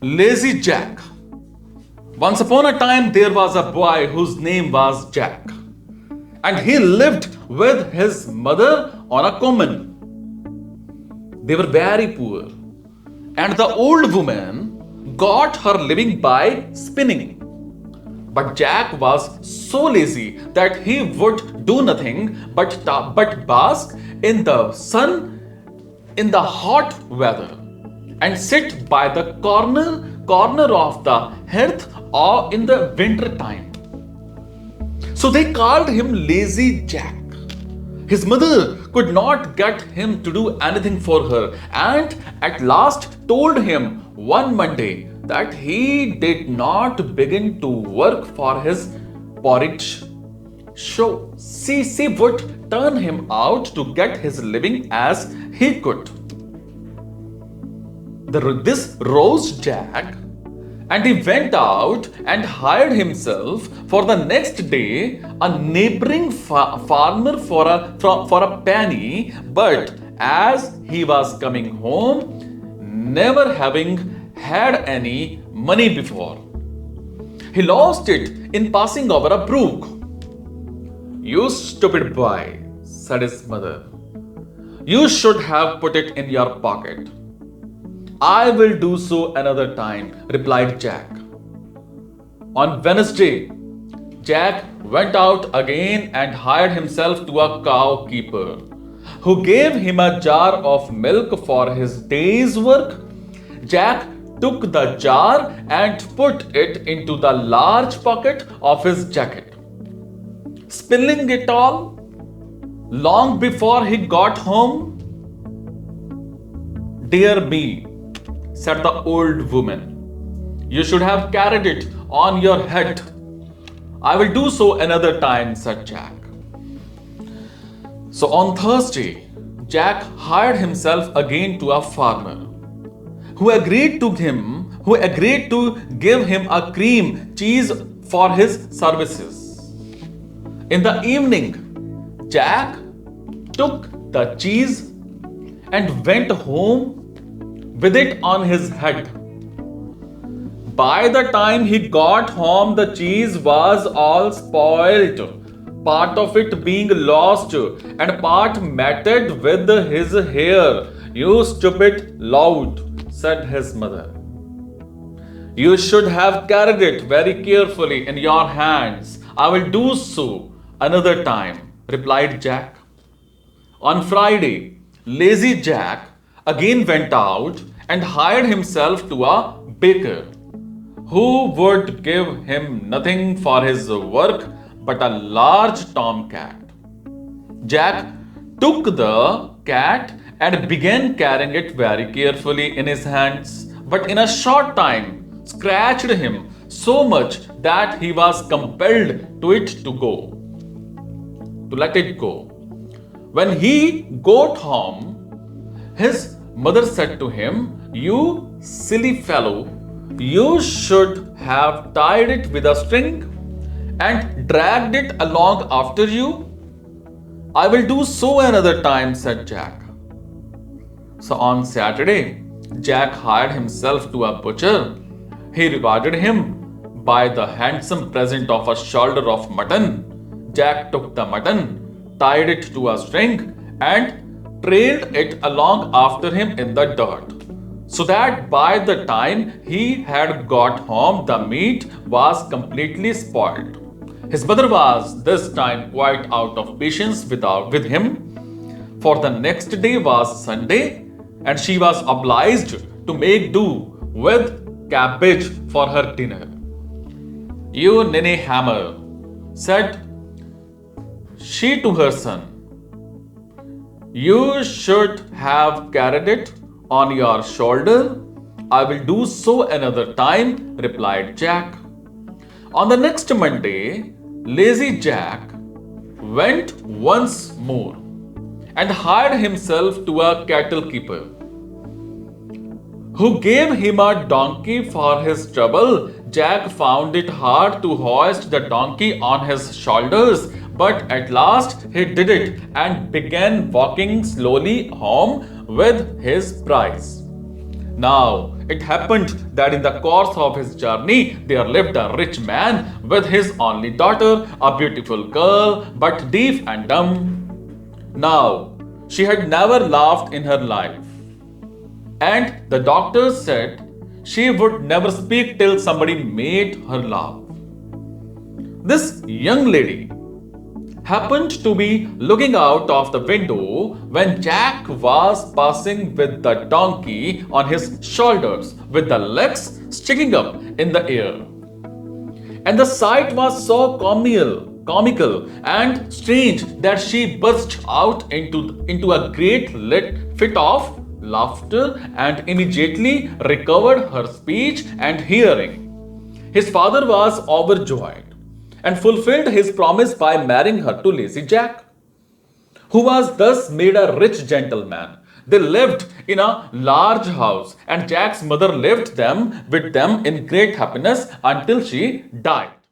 Lazy Jack. Once upon a time, there was a boy whose name was Jack, and he lived with his mother on a common. They were very poor, and the old woman got her living by spinning. But Jack was so lazy that he would do nothing but bask in the sun in the hot weather and sit by the corner of the hearth or in the winter time. So they called him Lazy Jack. His mother could not get him to do anything for her and at last told him one Monday that he did not begin to work for his porridge. So she would turn him out to get his living as he could. This rose Jack, and he went out and hired himself for the next day a neighboring farmer for a penny. But as he was coming home, never having had any money before, he lost it in passing over a brook. "You stupid boy," said his mother. "You should have put it in your pocket." "I will do so another time," replied Jack. On Wednesday, Jack went out again and hired himself to a cow keeper, who gave him a jar of milk for his day's work. Jack took the jar and put it into the large pocket of his jacket, spilling it all long before he got home. "Dear me," said the old woman, "you should have carried it on your head." "I will do so another time," said Jack. So on Thursday, Jack hired himself again to a farmer who agreed to give him a cream cheese for his services. In the evening, Jack took the cheese and went home with it on his head. By the time he got home, the cheese was all spoiled, part of it being lost and part matted with his hair. "You stupid lout," said his mother. "You should have carried it very carefully in your hands." "I will do so another time," replied Jack. On Friday, Lazy Jack again went out and hired himself to a baker, who would give him nothing for his work but a large tomcat. Jack took the cat and began carrying it very carefully in his hands, but in a short time scratched him so much that he was compelled to let it go. When he got home, his mother said to him, "You silly fellow, you should have tied it with a string and dragged it along after you." "I will do so another time," said Jack. So on Saturday, Jack hired himself to a butcher. He rewarded him by the handsome present of a shoulder of mutton. Jack took the mutton, tied it to a string, and trailed it along after him in the dirt, so that by the time he had got home, the meat was completely spoiled. His mother was this time quite out of patience with him, for the next day was Sunday, and she was obliged to make do with cabbage for her dinner. "You ninny hammer," said she to her son, "you should have carried it on your shoulder." "I will do so another time," replied Jack. On the next Monday, Lazy Jack went once more and hired himself to a cattle keeper, who gave him a donkey for his trouble. Jack found it hard to hoist the donkey on his shoulders, but at last he did it and began walking slowly home with his prize. Now, it happened that in the course of his journey, there lived a rich man with his only daughter, a beautiful girl, but deaf and dumb. Now, she had never laughed in her life. And the doctors said she would never speak till somebody made her laugh. This young lady happened to be looking out of the window when Jack was passing with the donkey on his shoulders with the legs sticking up in the air. And the sight was so comical and strange that she burst out into a great fit of laughter and immediately recovered her speech and hearing. His father was overjoyed and fulfilled his promise by marrying her to lazy Jack, who was thus made a rich gentleman. They lived in a large house, and Jack's mother lived with them in great happiness until she died.